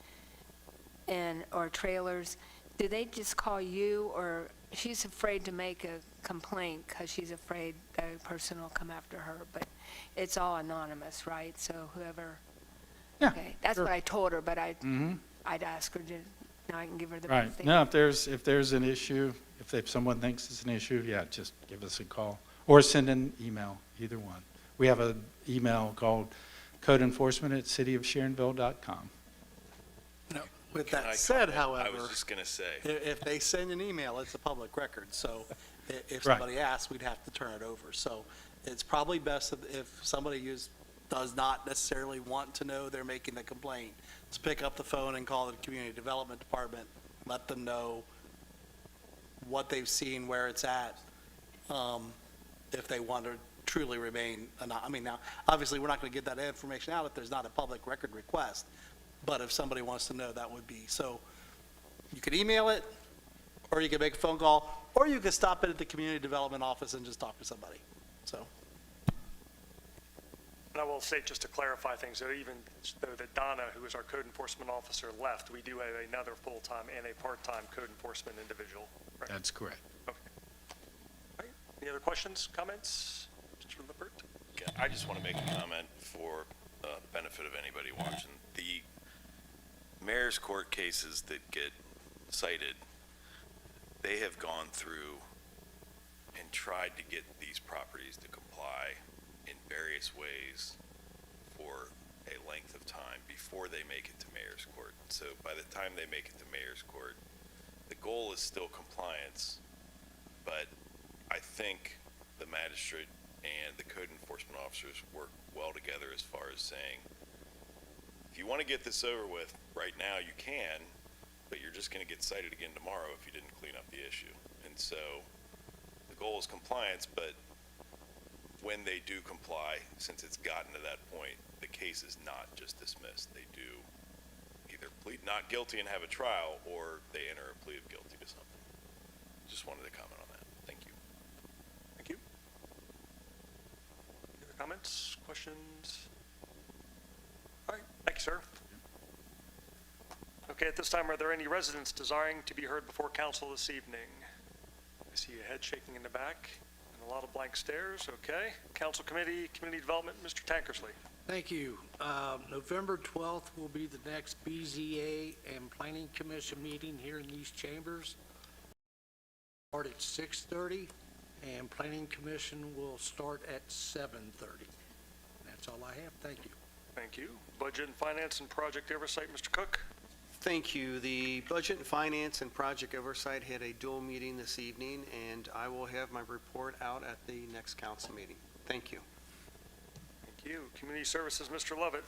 or trailers, do they just call you, or she's afraid to make a complaint because she's afraid that a person will come after her, but it's all anonymous, right? So whoever, Yeah, okay, that's sure. what I told her, but I'd ask her to, now I can give her the Right. benefit. No, if there's an issue, if someone thinks it's an issue, yeah, just give us a call or send an email, either one. We have an email called codeenforcement@cityofsharonville.com. With Can I that said, comment? however, I was just going to say, if they send an email, it's a public record. So if Right. somebody asks, we'd have to turn it over. So it's probably best if somebody does not necessarily want to know they're making the complaint, to pick up the phone and call the community development department, let them know what they've seen, where it's at, if they want to truly remain now, obviously, we're not going to get that information out if there's not a public record request, but if somebody wants to know, that would be. So you could email it, or you could make a phone call, or you could stop in at the community development office and just talk to somebody. So. And I will say, just to clarify things, so even though that Donna, who is our code enforcement officer, left, we do have another full-time and a part-time code enforcement individual. Right? That's correct. Okay. All right. Any other questions, comments? Mr. Lippert? Okay, I just want to make a comment for the benefit of anybody watching. The mayor's court cases that get cited, they have gone through and tried to get these properties to comply in various ways for a length of time before they make it to mayor's court. So by the time they make it to mayor's court, the goal is still compliance, but I think the magistrate and the code enforcement officers work well together as far as saying, if you want to get this over with right now, you can, but you're just going to get cited again tomorrow if you didn't clean up the issue. And so the goal is compliance, but when they do comply, since it's gotten to that point, the case is not just dismissed. They do either plead not guilty and have a trial, or they enter a plea of guilty to something. Just wanted to comment on that. Thank you. Thank you. Any other comments, questions? All right, thank you, sir. Okay, at this time, are there any residents desiring to be heard before council this evening? I see a head shaking in the back and a lot of blank stares. Okay. Council Committee, Community Development, Mr. Tankersley. Thank you. November 12th will be the next BZA and Planning Commission meeting here in these chambers. Start at 6:30, and Planning Commission will start at 7:30. That's all I have. Thank you. Thank you. Budget and Finance and Project Oversight, Mr. Cook. Thank you. The Budget and Finance and Project Oversight had a dual meeting this evening, and I will have my report out at the next council meeting. Thank you. Thank you. Community Services, Mr. Lovett.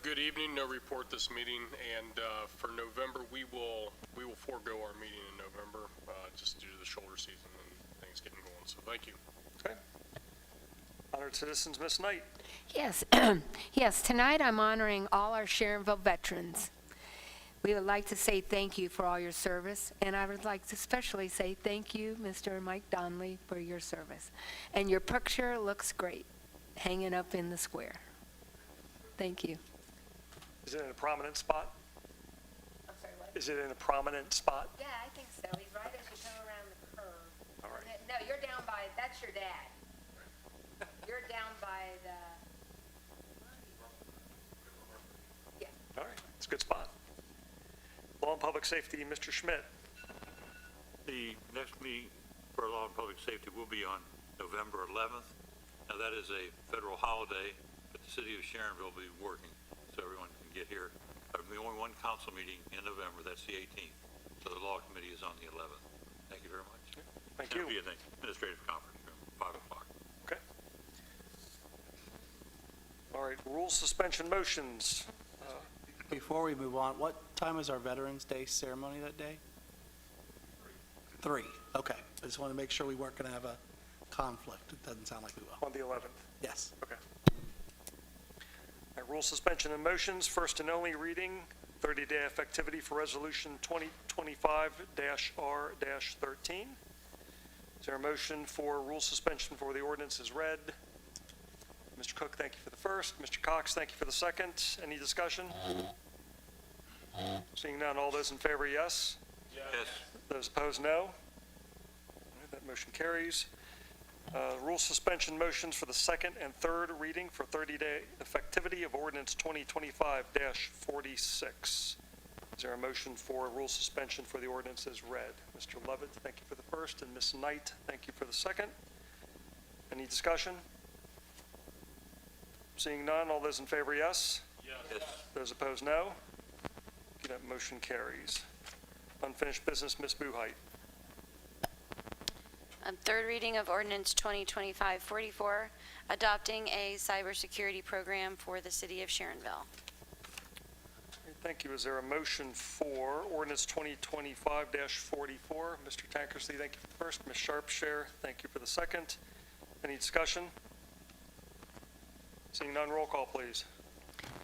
Good evening. No report this meeting, and for November, we will forego our meeting in November just due to the shoulder season and things getting going. So thank you. Okay. Honored citizens, Ms. Knight. Yes, yes, tonight I'm honoring all our Sharonville veterans. We would like to say thank you for all your service, and I would like to especially say thank you, Mr. Mike Donnelly, for your service. And your picture looks great, hanging up in the square. Thank you. Is it in a prominent spot? I'm sorry, what? Is it in a prominent spot? Yeah, I think so. He's right as you come around the curve. All right. No, you're down by, that's your dad. You're down by the, yeah. All right. It's a good spot. Law and Public Safety, Mr. Schmidt. The next meeting for Law and Public Safety will be on November 11th. Now, that is a federal holiday, but the city of Sharonville will be working, so everyone can get here. There'll be only one council meeting in November, that's the 18th. So the Law Committee is on the 11th. Thank you very much. Thank you. It'll be in the administrative conference room, 5 o'clock. Okay. All right, rules suspension motions. Before we move on, what time is our Veterans Day ceremony that day? 3. Okay. I just want to make sure we weren't going to have a conflict. It doesn't sound like we will. On the 11th. Yes. Okay. All right, rule suspension and motions, first and only reading, 30-day effectivity for Resolution 2025-R-13. Is there a motion for rule suspension for the ordinance as read? Mr. Cook, thank you for the first. Mr. Cox, thank you for the second. Any discussion? Seeing none, all those in favor, yes? Yes. Those opposed, no. All right, that motion carries. Rule suspension motions for the second and third reading for 30-day effectivity of ordinance 2025-46. Is there a motion for rule suspension for the ordinance as read? Mr. Lovett, thank you for the first, and Ms. Knight, thank you for the second. Any discussion? Seeing none, all those in favor, yes? Yes. Those opposed, no. Okay, that motion carries. Unfinished business, Ms. Buhite. Third reading of ordinance 2025-44, adopting a cybersecurity program for the city of Sharonville. Thank you. Is there a motion for ordinance 2025-44? Mr. Tankersley, thank you for the first. Ms. Sharpshare, thank you for the second. Any discussion? Seeing none, roll call, please.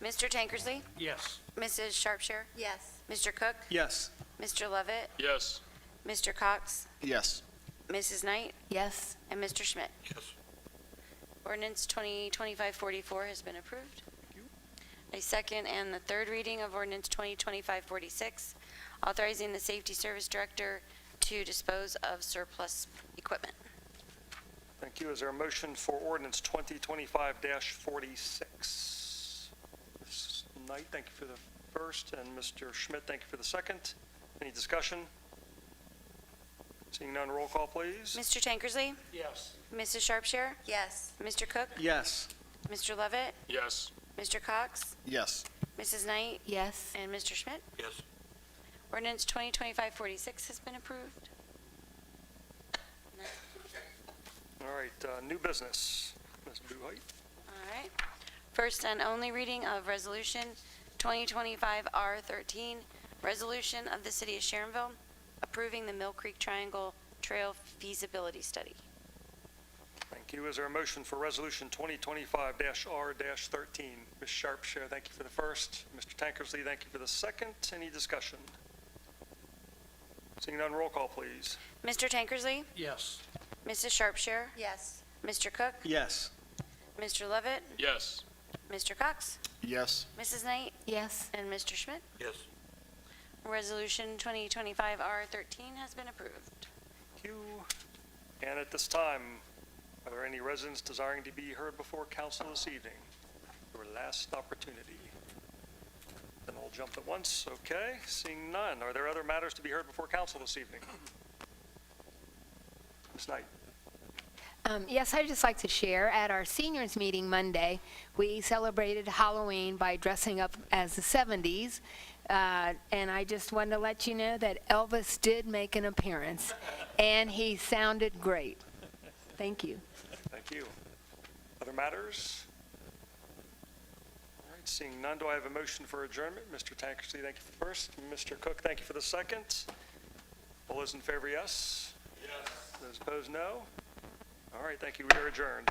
Mr. Tankersley? Yes. Mrs. Sharpshire? Yes. Mr. Cook? Yes. Mr. Lovett? Yes. Mr. Cox? Yes. Mrs. Knight? Yes. And Mr. Schmidt? Yes. Ordinance 2025-44 has been approved. A second and the third reading of ordinance 2025-46, authorizing the Safety Service Director to dispose of surplus equipment. Thank you. Is there a motion for ordinance 2025-46? Ms. Knight, thank you for the first, and Mr. Schmidt, thank you for the second. Any discussion? Seeing none, roll call, please. Mr. Tankersley? Yes. Mrs. Sharpshire? Yes. Mr. Cook? Yes. Mr. Lovett? Yes. Mr. Cox? Yes. Mrs. Knight? Yes. And Mr. Schmidt? Yes. Ordinance 2025-46 has been approved. All right, new business. Ms. Buhite. All right. First and only reading of Resolution 2025-R13, Resolution of the City of Sharonville approving the Mill Creek Triangle Trail feasibility study. Thank you. Is there a motion for Resolution 2025-R-13? Ms. Sharpshare, thank you for the first. Mr. Tankersley, thank you for the second. Any discussion? Seeing none, roll call, please. Mr. Tankersley? Yes. Mrs. Sharpshare? Yes. Mr. Cook? Yes. Mr. Levitt? Yes. Mr. Cox? Yes. Mrs. Knight? Yes. And Mr. Schmidt? Yes. Resolution 2025-R13 has been approved. Thank you. And at this time, are there any residents desiring to be heard before council this evening? Your last opportunity. Then we'll jump at once. Okay, seeing none. Are there other matters to be heard before council this evening? Ms. Knight. Yes, I'd just like to share, at our seniors meeting Monday, we celebrated Halloween by dressing up as the 70s. And I just wanted to let you know that Elvis did make an appearance, and he sounded great. Thank you. Thank you. Other matters? All right, seeing none, do I have a motion for adjournment? Mr. Tankersley, thank you for the first. Mr. Cook, thank you for the second. All those in favor, yes? Yes. Those opposed, no? All right, thank you. We are adjourned.